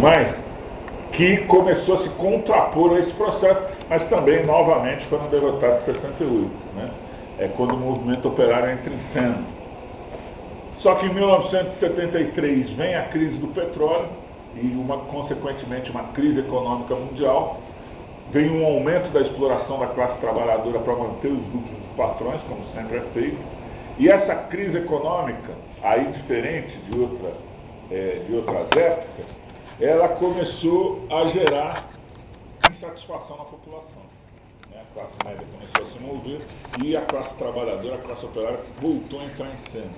mais, que começou a se contrapor a esse processo, mas também, novamente, foram derrotados em 68, né? É quando o movimento operário entra em cena. Só que em 1973 vem a crise do petróleo e, consequentemente, uma crise econômica mundial. Vem um aumento da exploração da classe trabalhadora para manter os lucros dos patrões, como sempre é feito. E essa crise econômica, aí diferente de outras épocas, ela começou a gerar insatisfação na população. A classe média começou a se mover e a classe trabalhadora, a classe operária, voltou a entrar em cena.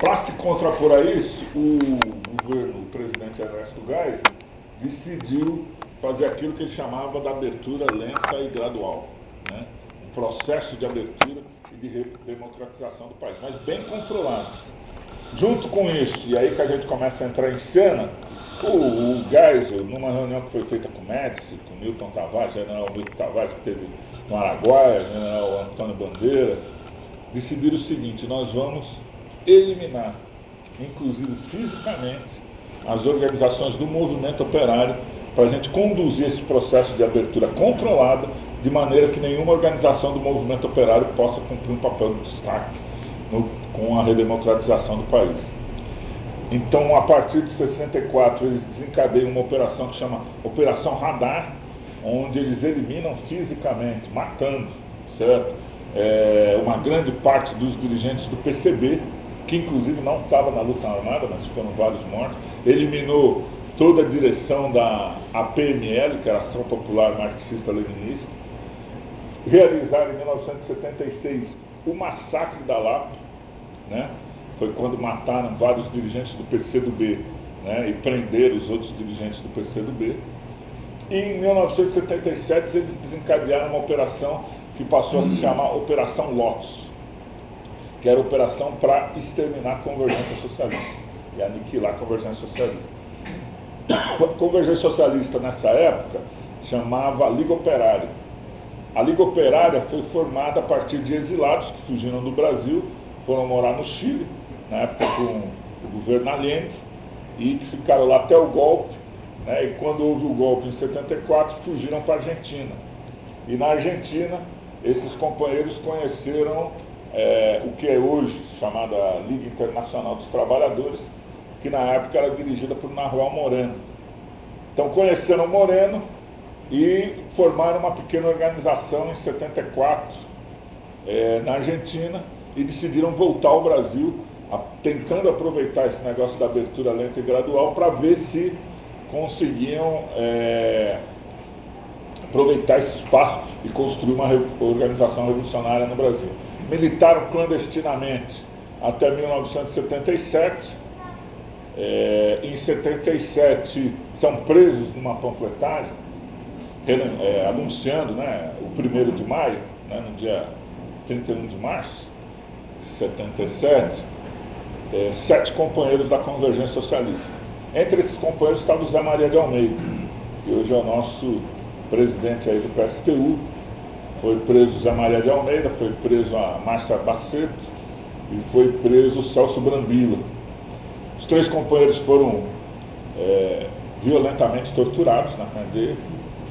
Para se contrapor a isso, o presidente Ernesto Geisel decidiu fazer aquilo que ele chamava da abertura lenta e gradual, né? Um processo de abertura e de democratização do país, mas bem controlado. Junto com isso, e aí que a gente começa a entrar em cena, o Geisel, numa reunião que foi feita com o Médici, com o Milton Tavares, general Milton Tavares, que teve no Araguaia, general Antônio Bandeira, decidiram o seguinte: nós vamos eliminar, inclusive fisicamente, as organizações do movimento operário, para a gente conduzir esse processo de abertura controlada, de maneira que nenhuma organização do movimento operário possa cumprir um papel de destaque com a redemocratização do país. Então, a partir de 64, eles desencadeiam uma operação que chama Operação Radar, onde eles eliminam fisicamente, matando, certo? Uma grande parte dos dirigentes do PCB, que inclusive não estava na luta armada, mas foram vários mortos. Eliminou toda a direção da APML, que era a Ação Popular Marxista-Leninista. Realizaram em 1976 o massacre da Lapa, né? Foi quando mataram vários dirigentes do PCdoB, né? E prenderam os outros dirigentes do PCdoB. E em 1977 eles desencadearam uma operação que passou a se chamar Operação Lotus, que era a operação para exterminar a convergência socialista e aniquilar a convergência socialista. A convergência socialista nessa época chamava Liga Operária. A Liga Operária foi formada a partir de exilados que fugiram do Brasil, foram morar no Chile, na época com o governo Allende, e que ficaram lá até o golpe, né? E quando houve o golpe em 74, fugiram para a Argentina. E na Argentina, esses companheiros conheceram o que é hoje chamada Liga Internacional dos Trabalhadores, que na época era dirigida por Nahuel Moreno. Então conheceram Moreno e formaram uma pequena organização em 74 na Argentina e decidiram voltar ao Brasil, tentando aproveitar esse negócio da abertura lenta e gradual para ver se conseguiam aproveitar esse espaço e construir uma organização revolucionária no Brasil. Militaram clandestinamente até 1977. Em 77 são presos numa panfletagem anunciando, né, o 1º de maio, né, no dia 31 de março de 77, 7 companheiros da Convergência Socialista. Entre esses companheiros estava o Zé Maria de Almeida, que hoje é o nosso presidente aí do PSTU. Foi preso o Zé Maria de Almeida, foi preso a Márcia Baceto e foi preso o Celso Brambila. Os 3 companheiros foram violentamente torturados na cadeia,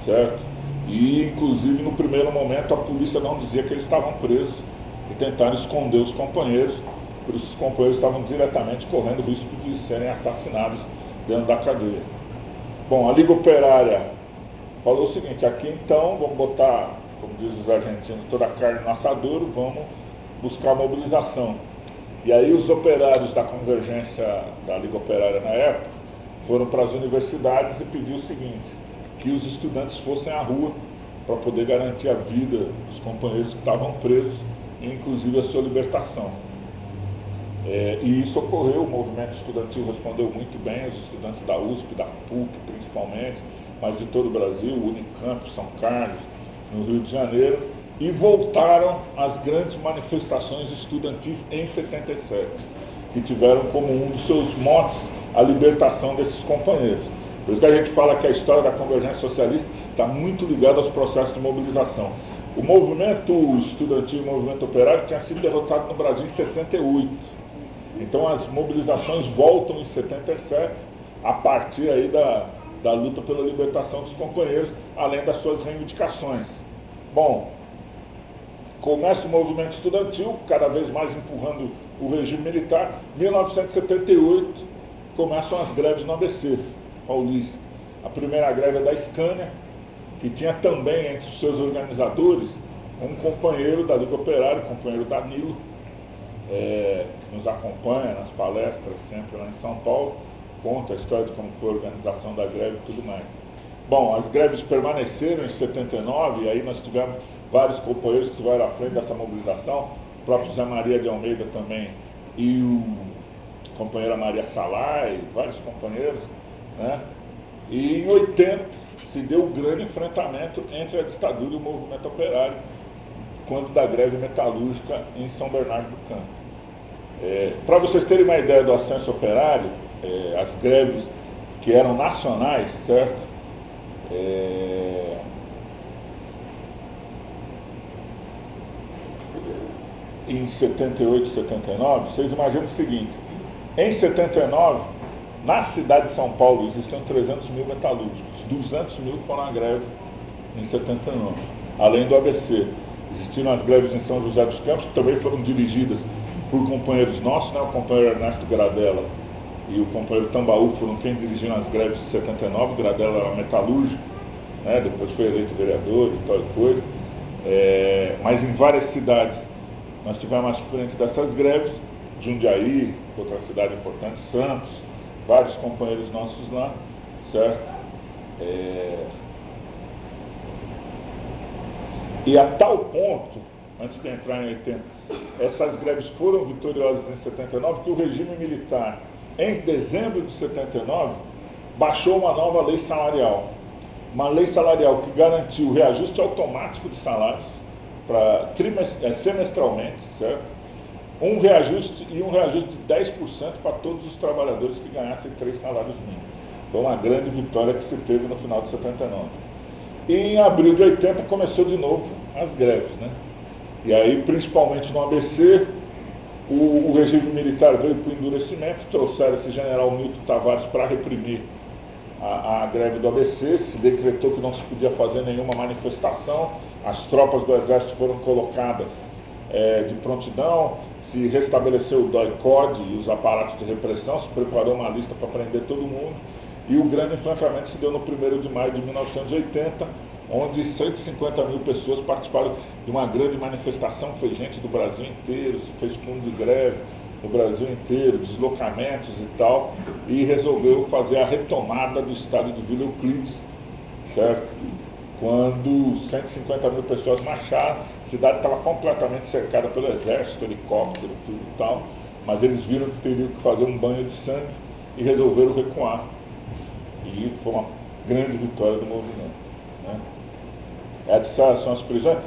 certo? E, inclusive, no primeiro momento, a polícia não dizia que eles estavam presos e tentaram esconder os companheiros, por isso os companheiros estavam diretamente correndo o risco de serem assassinados dentro da cadeia. Bom, a Liga Operária falou o seguinte: aqui então vamos botar, como dizem os argentinos, toda a carne no assadouro, vamos buscar a mobilização. E aí os operários da Convergência, da Liga Operária na época, foram para as universidades e pediu o seguinte: que os estudantes fossem à rua para poder garantir a vida dos companheiros que estavam presos, e inclusive a sua libertação. E isso ocorreu, o movimento estudantil respondeu muito bem, os estudantes da USP, da PUC principalmente, mas de todo o Brasil, Unicamp, São Carlos, no Rio de Janeiro, e voltaram às grandes manifestações estudantis em 77, que tiveram como um dos seus motes a libertação desses companheiros. Por isso que a gente fala que a história da Convergência Socialista está muito ligada aos processos de mobilização. O movimento estudantil e o movimento operário tinha sido derrotado no Brasil em 68. Então as mobilizações voltam em 77, a partir aí da luta pela libertação dos companheiros, além das suas reivindicações. Bom, começa o movimento estudantil, cada vez mais empurrando o regime militar. Em 1978, começam as greves no ABC paulista. A primeira greve é da Scania, que tinha também entre os seus organizadores um companheiro da Liga Operária, o companheiro Danilo, que nos acompanha nas palestras sempre lá em São Paulo, conta a história de como foi a organização da greve e tudo mais. Bom, as greves permaneceram em 79, e aí nós tivemos vários companheiros que estiveram à frente dessa mobilização, o próprio Zé Maria de Almeida também, e a companheira Maria Salai, vários companheiros, né? E em 80 se deu um grande enfrentamento entre a ditadura e o movimento operário, quando da greve metalúrgica em São Bernardo do Campo. Para vocês terem uma ideia do ascenso operário, as greves que eram nacionais, certo? Em 78 e 79, vocês imaginam o seguinte: em 79, na cidade de São Paulo existiam 300 mil metalúrgicos, 200 mil foram a greve em 79, além do ABC. Existiram as greves em São José dos Campos, que também foram dirigidas por companheiros nossos, né? O companheiro Ernesto Gradella e o companheiro Tambaú foram quem dirigiram as greves de 79, Gradella era metalúrgico, né? Depois foi eleito vereador e tal coisa. Mas em várias cidades nós tivemos à frente dessas greves, Jundiaí, outra cidade importante, Santos, vários companheiros nossos lá, certo? E a tal ponto, antes de entrar em 80, essas greves foram vitoriosas em 79, que o regime militar, em dezembro de 79, baixou uma nova lei salarial. Uma lei salarial que garantiu o reajuste automático de salários semestralmente, certo? Um reajuste de 10% para todos os trabalhadores que ganhassem 3 salários mínimos. Foi uma grande vitória que se teve no final de 79. E em abril de 80 começou de novo as greves, né? E aí, principalmente no ABC, o regime militar veio para o endurecimento, trouxeram esse general Milton Tavares para reprimir a greve do ABC, se decretou que não se podia fazer nenhuma manifestação, as tropas do exército foram colocadas de prontidão, se restabeleceu o DOI-CODE e os aparatos de repressão, se preparou uma lista para prender todo mundo, e o grande enfrentamento se deu no 1º de maio de 1980, onde 150 mil pessoas participaram de uma grande manifestação, foi gente do Brasil inteiro, se fez fundo de greve no Brasil inteiro, deslocamentos e tal, e resolveu fazer a retomada do estado de Vila Euclides, certo? Quando 150 mil pessoas marcharam, a cidade estava completamente cercada pelo exército, helicóptero, tudo e tal, mas eles viram que teriam que fazer um banho de sangue e resolveram recuar. E foi uma grande vitória do movimento, né? Essas são as prisões.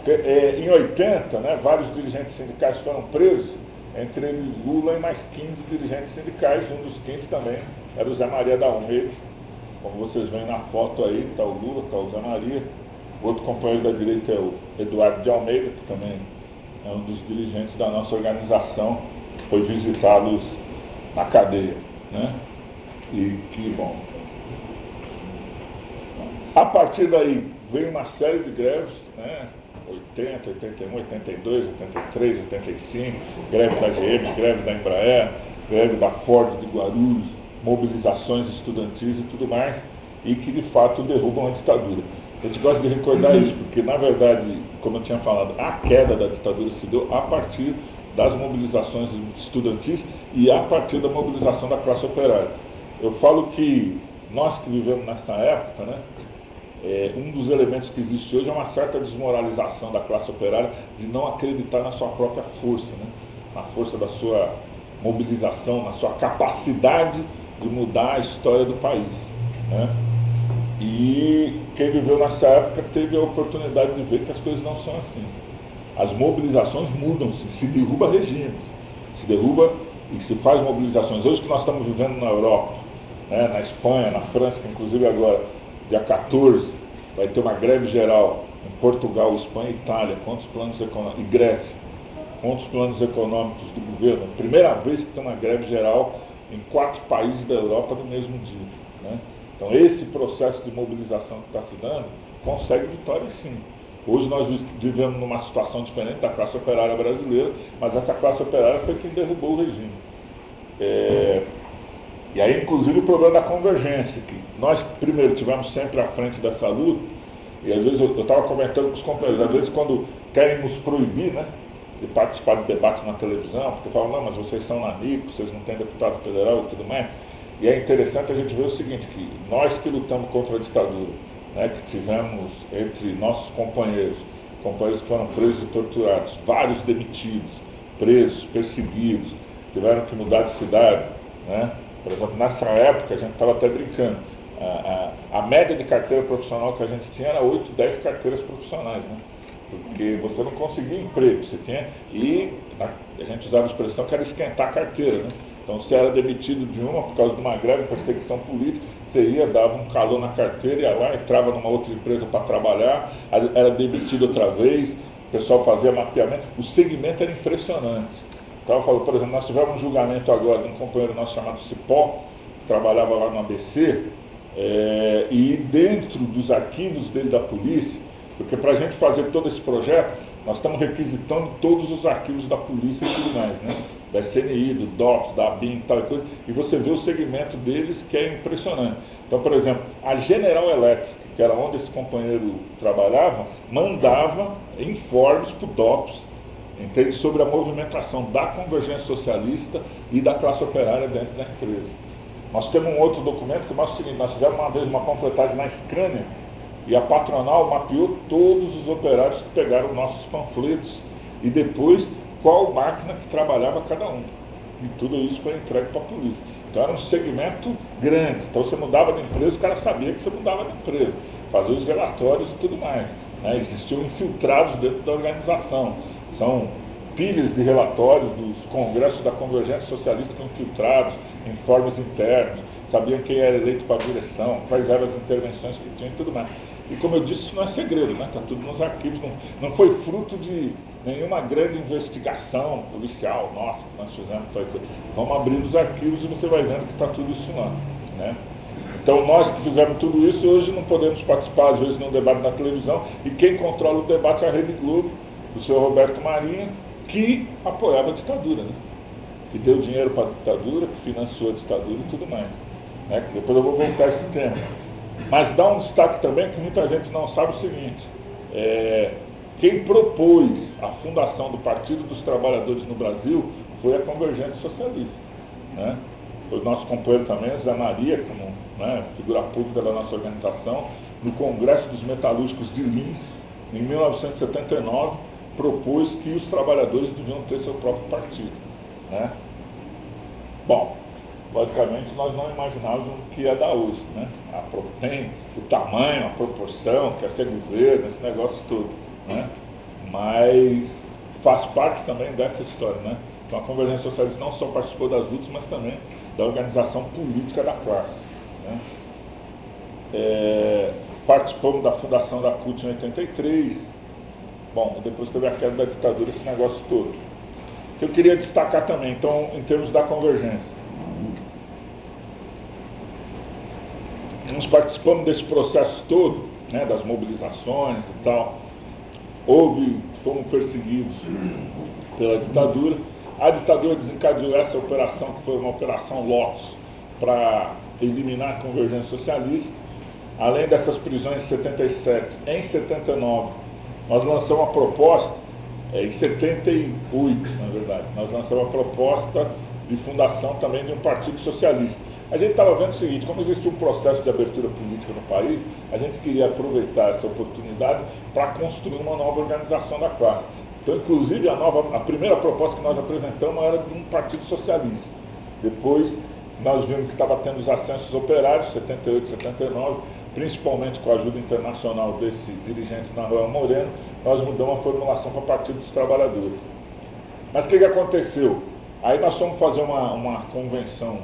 Em 80, né, vários dirigentes sindicais foram presos, entre eles Lula e mais 15 dirigentes sindicais, um dos 15 também era o Zé Maria da Almeida. Como vocês veem na foto aí, está o Lula, está o Zé Maria. O outro companheiro da direita é o Eduardo de Almeida, que também é um dos dirigentes da nossa organização, que foi visitá-los na cadeia, né? E que bom. A partir daí veio uma série de greves, né? 80, 81, 82, 83, 85, greve da GM, greve da Embraer, greve da Ford de Guarulhos, mobilizações estudantis e tudo mais, e que de fato derrubam a ditadura. A gente gosta de recordar isso, porque na verdade, como eu tinha falado, a queda da ditadura se deu a partir das mobilizações estudantis e a partir da mobilização da classe operária. Eu falo que nós que vivemos nessa época, né, um dos elementos que existe hoje é uma certa desmoralização da classe operária de não acreditar na sua própria força, né? Na força da sua mobilização, na sua capacidade de mudar a história do país, né? E quem viveu nessa época teve a oportunidade de ver que as coisas não são assim. As mobilizações mudam-se, se derruba regimes, se derruba e se faz mobilizações. Hoje que nós estamos vivendo na Europa, né, na Espanha, na França, que inclusive agora, dia 14, vai ter uma greve geral em Portugal, Espanha e Itália, contra os planos econômicos, e Grécia, contra os planos econômicos do governo. Primeira vez que tem uma greve geral em 4 países da Europa no mesmo dia, né? Então esse processo de mobilização que está se dando consegue vitória sim. Hoje nós vivemos numa situação diferente da classe operária brasileira, mas essa classe operária foi quem derrubou o regime. E aí, inclusive, o problema da convergência, que nós, primeiro, tivemos sempre à frente dessa luta, e às vezes eu estava comentando com os companheiros, às vezes quando querem nos proibir, né, de participar de debates na televisão, porque falam, não, mas vocês são na NIP, vocês não têm deputado federal e tudo mais, e é interessante a gente ver o seguinte, que nós que lutamos contra a ditadura, né, que tivemos entre nossos companheiros que foram presos e torturados, vários demitidos, presos, perseguidos, tiveram que mudar de cidade, né? Por exemplo, nessa época a gente estava até brincando, a média de carteira profissional que a gente tinha era 8, 10 carteiras profissionais, né? Porque você não conseguia emprego, você tinha, e a gente usava a expressão que era esquentar a carteira, né? Então, se era demitido de uma por causa de uma greve, perseguição política, você ia, dava um calor na carteira, ia lá, entrava numa outra empresa para trabalhar, era demitido outra vez, o pessoal fazia mapeamento, o segmento era impressionante. Então, eu falo, por exemplo, nós tivemos um julgamento agora de um companheiro nosso chamado Cipó, que trabalhava lá no ABC, e dentro dos arquivos dele da polícia, porque para a gente fazer todo esse projeto, nós estamos requisitando todos os arquivos da polícia e tudo mais, né? Da CNI, do DOPS, da ABIN e tal coisa, e você vê o segmento deles que é impressionante. Então, por exemplo, a General Electric, que era onde esse companheiro trabalhava, mandava informes para o DOPS, entende, sobre a movimentação da convergência socialista e da classe operária dentro da empresa. Nós temos um outro documento que mostra o seguinte, nós fizemos uma vez uma completagem na Scania, e a patronal mapeou todos os operários que pegaram nossos panfletos e depois qual máquina que trabalhava cada um. E tudo isso foi entregue para a polícia. Então era um segmento grande. Então você mudava de empresa, o cara sabia que você mudava de empresa. Fazia os relatórios e tudo mais. Né? Existiam infiltrados dentro da organização. São pilhas de relatórios dos congressos da Convergência Socialista com infiltrados, informes internos, sabiam quem era eleito para a direção, quais eram as intervenções que tinham e tudo mais. E como eu disse, isso não é segredo, né? Está tudo nos arquivos, não foi fruto de nenhuma grande investigação policial, nossa, que nós fizemos, vamos abrir os arquivos e você vai vendo que está tudo isso lá, né? Então nós que fizemos tudo isso, hoje não podemos participar, às vezes, de um debate na televisão, e quem controla o debate é a Rede Globo, do senhor Roberto Marinho, que apoiava a ditadura, né? Que deu dinheiro para a ditadura, que financiou a ditadura e tudo mais. Né? Depois eu vou voltar a esse tema. Mas dá um destaque também que muita gente não sabe o seguinte, quem propôs a fundação do Partido dos Trabalhadores no Brasil foi a Convergência Socialista. Né? Foi o nosso companheiro também, Zé Maria, como, né, figura pública da nossa organização, no Congresso dos Metalúrgicos de Lins, em 1979, propôs que os trabalhadores deviam ter seu próprio partido. Né? Bom, basicamente nós não imaginávamos o que ia dar hoje, né? Tem o tamanho, a proporção, que ia ser governo, esse negócio todo, né? Mas faz parte também dessa história, né? Então a Convergência Socialista não só participou das lutas, mas também da organização política da classe, né? Participamos da fundação da CUT em 83, bom, depois teve a queda da ditadura, esse negócio todo. Que eu queria destacar também, então, em termos da convergência. Nós participamos desse processo todo, né, das mobilizações e tal. Fomos perseguidos pela ditadura. A ditadura desencadeou essa operação, que foi uma operação Lotus, para eliminar a convergência socialista. Além dessas prisões em 77, em 79, nós lançamos uma proposta, em 78, na verdade, nós lançamos uma proposta de fundação também de um partido socialista. A gente estava vendo o seguinte, como existe um processo de abertura política no país, a gente queria aproveitar essa oportunidade para construir uma nova organização da classe. Então, inclusive, a primeira proposta que nós apresentamos era de um partido socialista. Depois, nós vimos que estava tendo os ascensos operários, 78, 79, principalmente com a ajuda internacional desses dirigentes na Royal Moreno, nós mudamos a formulação para o Partido dos Trabalhadores. Mas o que aconteceu? Aí nós fomos fazer uma convenção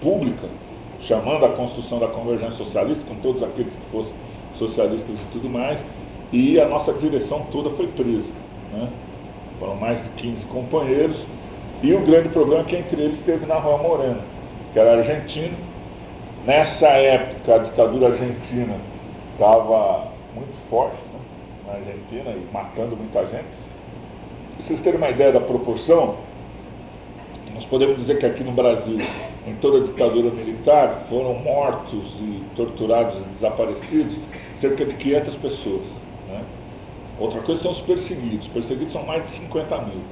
pública, chamando a construção da convergência socialista, com todos aqueles que fossem socialistas e tudo mais, e a nossa direção toda foi presa. Né? Foram mais de 15 companheiros, e o grande problema é que entre eles teve na Royal Moreno, que era argentino, Nessa época, a ditadura argentina estava muito forte, né, na Argentina e matando muita gente. Pra vocês terem uma ideia da proporção, nós podemos dizer que aqui no Brasil, em toda a ditadura militar, foram mortos e torturados e desaparecidos cerca de 500 pessoas. Né? Outra coisa são os perseguidos. Perseguidos são mais de 50 mil,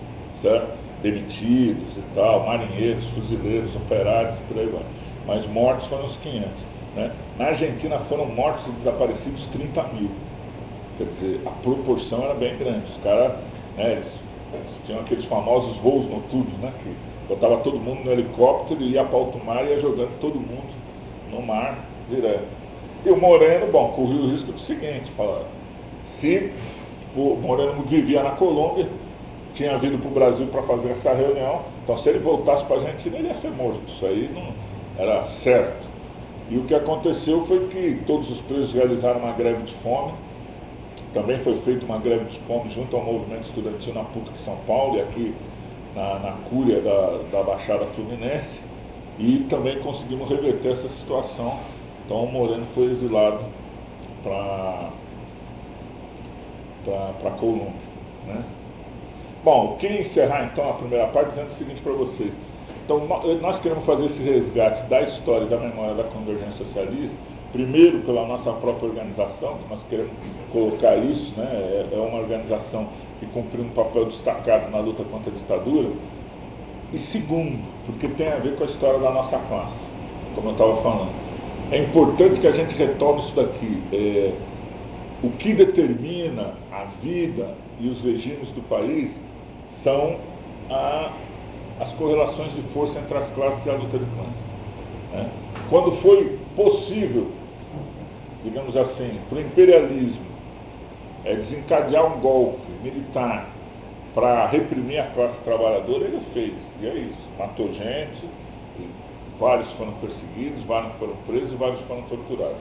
certo? Demitidos e tal, marinheiros, fuzileiros, operários e por aí vai. Mas mortos foram os 500. Né? Na Argentina foram mortos e desaparecidos 30 mil. Quer dizer, a proporção era bem grande. Os caras, né, eles tinham aqueles famosos voos noturnos, né, que botava todo mundo no helicóptero, ia para alto mar e ia jogando todo mundo no mar direto. E o Moreno, bom, corria o risco do seguinte, se o Moreno vivia na Colômbia, tinha vindo para o Brasil para fazer essa reunião, então se ele voltasse para a Argentina, ele ia ser morto. Isso aí não era certo. E o que aconteceu foi que todos os presos realizaram uma greve de fome. Também foi feita uma greve de fome junto ao movimento estudantil na PUC de São Paulo e aqui na Cúria da Baixada Fluminense, e também conseguimos reverter essa situação. Então o Moreno foi exilado para Colômbia. Né? Bom, queria encerrar então a primeira parte dizendo o seguinte para vocês. Então nós queremos fazer esse resgate da história e da memória da Convergência Socialista, primeiro pela nossa própria organização, que nós queremos colocar isso, né? É uma organização que cumpriu um papel destacado na luta contra a ditadura, e segundo, porque tem a ver com a história da nossa classe, como eu estava falando. É importante que a gente retome isso daqui. O que determina a vida e os regimes do país são as correlações de força entre as classes e a luta de classes. Né? Quando foi possível, digamos assim, para o imperialismo desencadear um golpe militar para reprimir a classe trabalhadora, ele fez. E é isso. Matou gente, vários foram perseguidos, vários foram presos e vários foram torturados.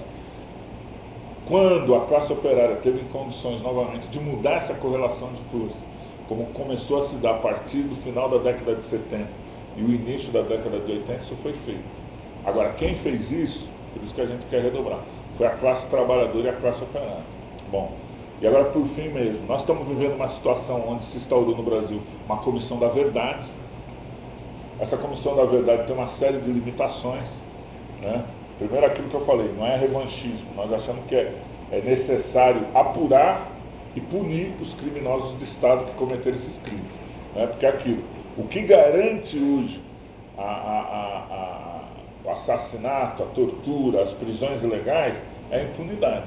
Quando a classe operária teve condições novamente de mudar essa correlação de força, como começou a se dar a partir do final da década de 70 e o início da década de 80, isso foi feito. Agora, quem fez isso, por isso que a gente quer redobrar, foi a classe trabalhadora e a classe operária. Bom, e agora por fim mesmo, nós estamos vivendo uma situação onde se instaurou no Brasil uma comissão da verdade. Essa comissão da verdade tem uma série de limitações. Né? Primeiro, aquilo que eu falei, não é revanchismo. Nós achamos que é necessário apurar e punir os criminosos de Estado que cometeram esses crimes. Né? Porque aquilo, o que garante hoje o assassinato, a tortura, as prisões ilegais, é a impunidade.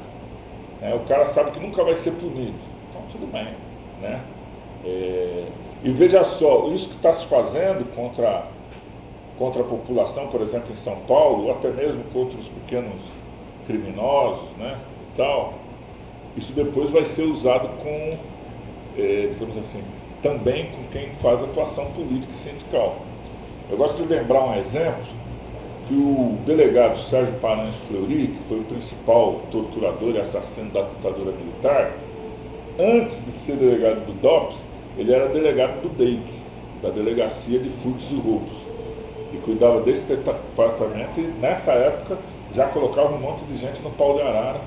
O cara sabe que nunca vai ser punido. Então, tudo bem. Né? E veja só, isso que está se fazendo contra a população, por exemplo, em São Paulo, ou até mesmo contra os pequenos criminosos, né, e tal, isso depois vai ser usado com, digamos assim, também com quem faz atuação política e sindical. Eu gosto de lembrar um exemplo que o delegado Sérgio Paranhos Fleury, que foi o principal torturador e assassino da ditadura militar, antes de ser delegado do DOPS, ele era delegado do DEIC, da Delegacia de Furtos e Roubos, e cuidava desse departamento, e nessa época já colocava um monte de gente no pau de arara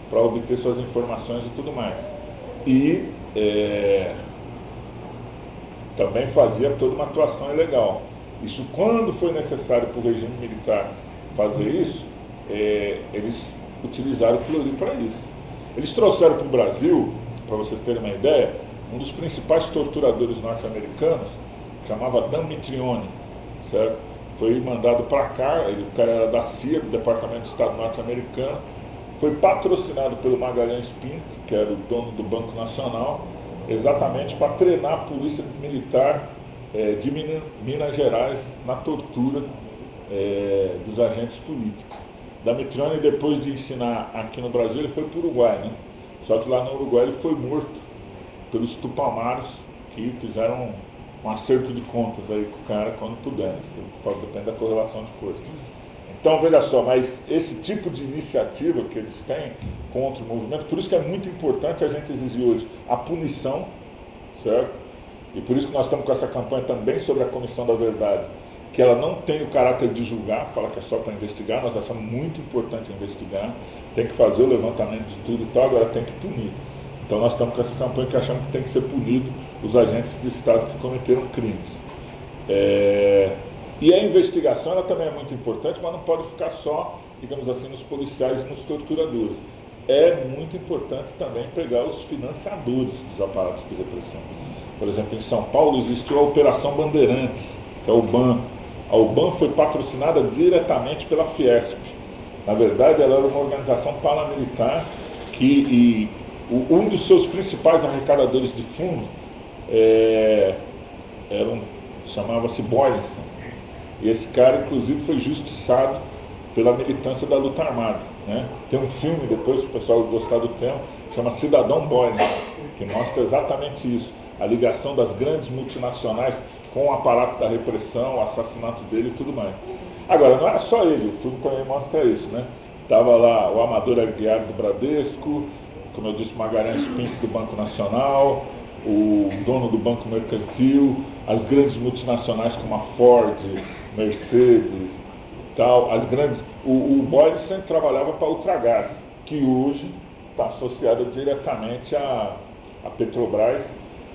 para obter suas informações e tudo mais. E também fazia toda uma atuação ilegal. Isso, quando foi necessário para o regime militar fazer isso, eles utilizaram o Fleury para isso. Eles trouxeram para o Brasil, para vocês terem uma ideia, um dos principais torturadores norte-americanos, chamava Dan Mitrione, certo? Foi mandado para cá, o cara era da CIA, do Departamento de Estado norte-americano, foi patrocinado pelo Magalhães Pinto, que era o dono do Banco Nacional, exatamente para treinar a polícia militar de Minas Gerais na tortura dos agentes políticos. Damitrione, depois de ensinar aqui no Brasil, ele foi para o Uruguai, né? Só que lá no Uruguai ele foi morto pelos tupamaros, que fizeram um acerto de contas aí com o cara quando puderam, depende da correlação de forças. Então, veja só, mas esse tipo de iniciativa que eles têm contra o movimento, por isso que é muito importante a gente exigir hoje a punição, certo? E por isso que nós estamos com essa campanha também sobre a Comissão da Verdade, que ela não tem o caráter de julgar, fala que é só para investigar. Nós achamos muito importante investigar, tem que fazer o levantamento de tudo e tal, agora tem que punir. Então nós estamos com essa campanha que achamos que tem que ser punido os agentes de Estado que cometeram crimes. E a investigação ela também é muito importante, mas não pode ficar só, digamos assim, nos policiais e nos torturadores. É muito importante também pegar os financiadores dos aparatos de repressão. Por exemplo, em São Paulo existiu a Operação Bandeirantes, que é o BAN. A UBAN foi patrocinada diretamente pela Fiesp. Na verdade, ela era uma organização paramilitar que um dos seus principais arrecadadores de fundo chamava-se Boylinson. E esse cara, inclusive, foi justiçado pela militância da luta armada. Né? Tem um filme, depois, se o pessoal gostar do tema, chama Cidadão Boylinson, que mostra exatamente isso. A ligação das grandes multinacionais com o aparato da repressão, o assassinato dele e tudo mais. Agora, não era só ele, o filme também mostra isso, né? Estava lá o Amador Aguiar do Bradesco, como eu disse, Magalhães Pinto do Banco Nacional, o dono do Banco Mercantil, as grandes multinacionais como a Ford, Mercedes e tal, as grandes... O Boyle sempre trabalhava para a Ultragaz, que hoje está associada diretamente à Petrobras,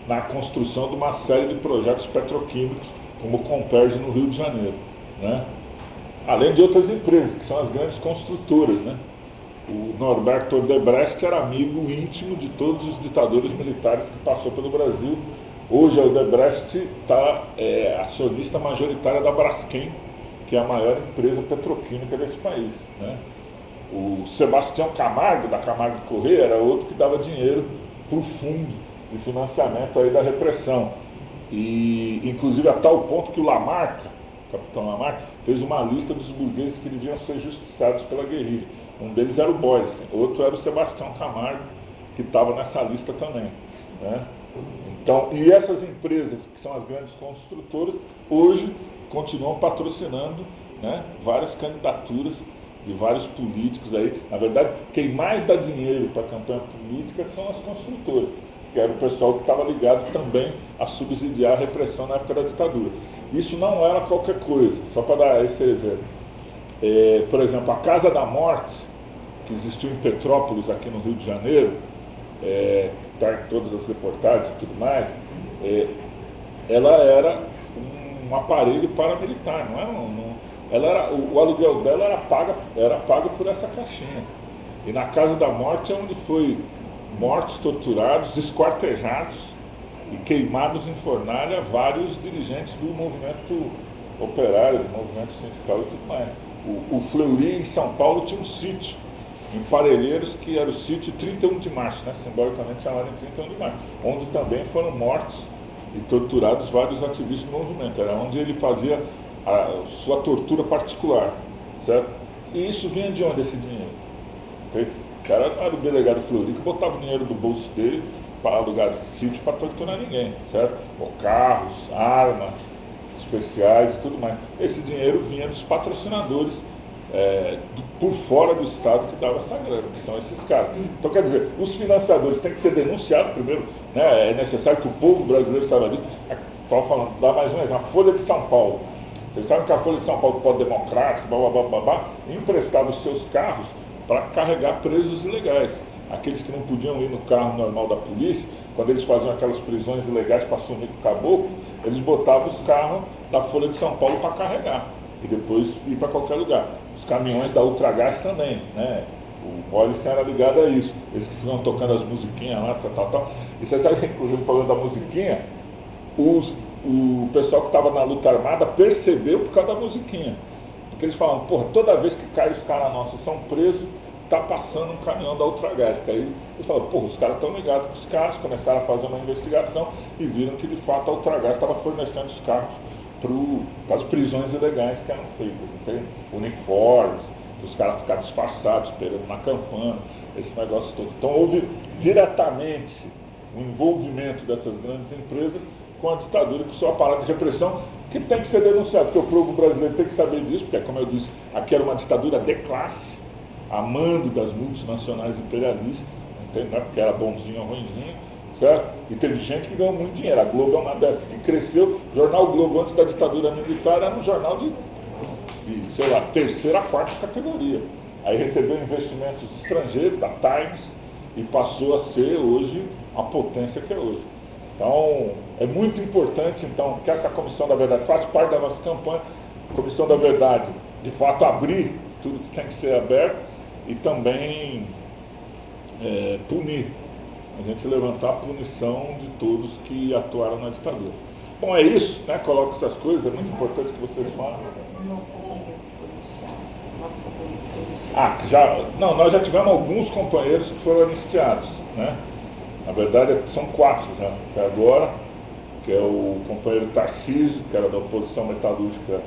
na construção de uma série de projetos petroquímicos, como o Comperj no Rio de Janeiro, né? Além de outras empresas, que são as grandes construtoras, né? O Norberto Odebrecht era amigo íntimo de todos os ditadores militares que passou pelo Brasil. Hoje a Odebrecht está acionista majoritária da Braskem, que é a maior empresa petroquímica desse país, né? O Sebastião Camargo, da Camargo Correia, era outro que dava dinheiro para o fundo de financiamento aí da repressão. E, inclusive, a tal ponto que o Lamarck, o capitão Lamarck, fez uma lista dos burgueses que deviam ser justiçados pela guerrilha. Um deles era o Boyce, outro era o Sebastião Camargo, que estava nessa lista também, né? Então, e essas empresas, que são as grandes construtoras, hoje continuam patrocinando, né, várias candidaturas de vários políticos aí. Na verdade, quem mais dá dinheiro para a campanha política são as construtoras, que era o pessoal que estava ligado também a subsidiar a repressão na época da ditadura. Isso não era qualquer coisa, só para dar esse exemplo. Por exemplo, a Casa da Morte, que existiu em Petrópolis, aqui no Rio de Janeiro, está em todas as reportagens e tudo mais, ela era um aparelho paramilitar, o aluguel dela era pago por essa caixinha. E na Casa da Morte é onde foi mortos, torturados, esquartejados e queimados em fornalha vários dirigentes do movimento operário, do movimento sindical e tudo mais. O Fleury, em São Paulo, tinha um sítio em Parelheiros, que era o sítio 31 de março, né, simbolicamente chamado em 31 de março, onde também foram mortos e torturados vários ativistas do movimento. Era onde ele fazia a sua tortura particular, certo? E isso vinha de onde, esse dinheiro? O cara era o delegado Fleury que botava o dinheiro do bolso dele para alugar sítio para torturar ninguém, certo? Ou carros, armas especiais e tudo mais. Esse dinheiro vinha dos patrocinadores por fora do Estado que dava essa grana, que são esses caras. Então, quer dizer, os financiadores têm que ser denunciados primeiro, né? É necessário que o povo brasileiro saiba disso. Estou falando, dá mais um exemplo, a Folha de São Paulo. Vocês sabem que a Folha de São Paulo, Pó Democrático, emprestava os seus carros para carregar presos ilegais. Aqueles que não podiam ir no carro normal da polícia, quando eles faziam aquelas prisões ilegais para sumir com o caboclo, eles botavam os carros da Folha de São Paulo para carregar e depois ir para qualquer lugar. Os caminhões da Ultragaz também, né? O Boyce era ligado a isso. Eles que ficam tocando as musiquinhas lá, tal. E você sabe, inclusive, falando da musiquinha, o pessoal que estava na luta armada percebeu por causa da musiquinha. Porque eles falam, porra, toda vez que cai os caras nossos são presos, tá passando um caminhão da Ultragaz. Aí eles falam, porra, os caras estão ligados com os carros, começaram a fazer uma investigação e viram que de fato a Ultragaz estava fornecendo os carros para as prisões ilegais que eram feitas. Tem uniformes, os caras ficaram disfarçados, esperando na campana, esse negócio todo. Então houve diretamente o envolvimento dessas grandes empresas com a ditadura, com o seu aparato de repressão, que tem que ser denunciado, porque o povo brasileiro tem que saber disso, porque, como eu disse, aqui era uma ditadura de classe, a mando das multinacionais imperialistas, não é porque era bonzinho ou ruimzinho, certo? E teve gente que ganhou muito dinheiro. A Globo é uma dessas, que cresceu. O jornal Globo, antes da ditadura militar, era um jornal de sei lá, terceira, quarta categoria. Aí recebeu investimentos estrangeiros, da Times, e passou a ser hoje a potência que é hoje. Então, é muito importante, então, que essa Comissão da Verdade faz parte da nossa campanha, Comissão da Verdade, de fato, abrir tudo que tem que ser aberto e também punir, a gente levantar a punição de todos que atuaram na ditadura. Bom, é isso, né? Coloco essas coisas, é muito importante que vocês falem. Não, nós já tivemos alguns companheiros que foram anistiados, né? Na verdade, são 4 já, até agora, que é o companheiro Tarcísio, que era da oposição metalúrgica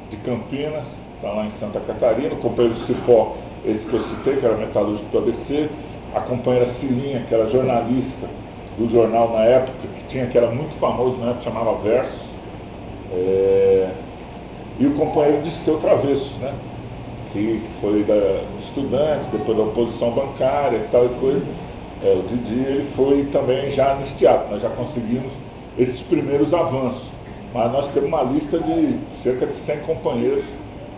de Campinas, está lá em Santa Catarina, o companheiro Cipó, esse que eu citei, que era metalúrgico do ABC, a companheira Cilinha, que era jornalista do jornal na época, que era muito famoso na época, chamava Versus, e o companheiro Disseu Travessos, né? Que foi da estudante, depois da oposição bancária e tal e coisa. O Didi, ele foi também já anistiado. Nós já conseguimos esses primeiros avanços, mas nós temos uma lista de cerca de 100 companheiros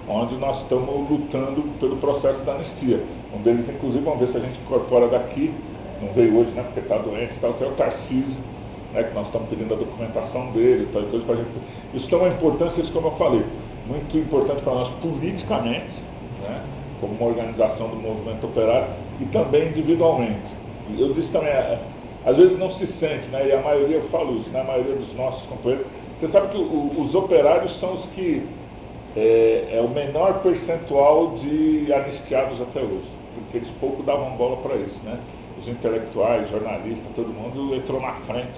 onde nós estamos lutando pelo processo da anistia. Um deles, inclusive, vamos ver se a gente incorpora daqui, não veio hoje, né, porque está doente e tal, que é o Tarcísio, né, que nós estamos pedindo a documentação dele e tal, coisa pra gente. Isso tem uma importância, isso como eu falei, muito importante para nós politicamente, né, como uma organização do movimento operário, e também individualmente. Eu disse também, às vezes não se sente, né, e a maioria, eu falo isso, né, a maioria dos nossos companheiros, você sabe que os operários são os que é o menor percentual de anistiados até hoje, porque eles pouco davam bola para isso, né? Os intelectuais, jornalistas, todo mundo entrou na frente.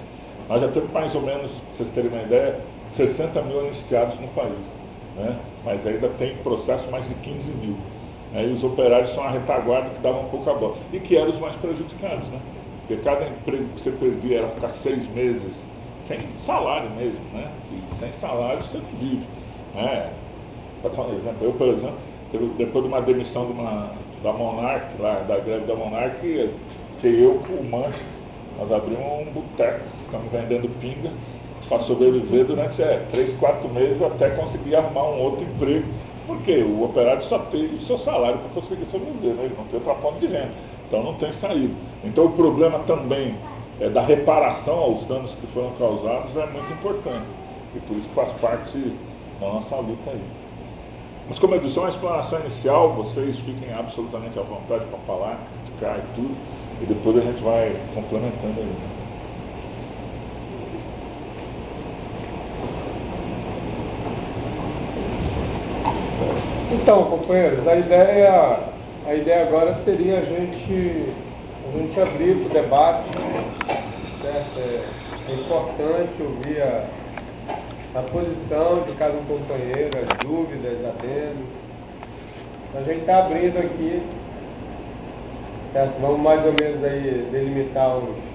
Nós já temos mais ou menos, para vocês terem uma ideia, 60 mil anistiados no país, né? Mas ainda tem processo mais de 15 mil. Né? E os operários são a retaguarda que davam pouca bola, e que eram os mais prejudicados, né? Porque cada emprego que você perdia era ficar 6 meses sem salário mesmo, né? E sem salário você não vive, né? Para dar um exemplo, eu, por exemplo, depois de uma demissão da Monarch, lá, da greve da Monarch, que eu com o Mancha, nós abrimos um boteco, ficamos vendendo pinga, para sobreviver durante 3, 4 meses até conseguir arrumar um outro emprego, porque o operário só tem o seu salário para conseguir sobreviver, né? Ele não tem outra fonte de renda, então não tem saída. Então o problema também da reparação aos danos que foram causados é muito importante, e por isso faz parte da nossa luta aí. Mas como eu disse, é uma explanação inicial, vocês fiquem absolutamente à vontade para falar, criticar e tudo, e depois a gente vai complementando aí. Então, companheiros, a ideia agora seria a gente abrir para o debate, certo? É importante ouvir a posição de cada companheiro, as dúvidas, adendos. A gente está abrindo aqui, certo? Vamos mais ou menos aí delimitar uns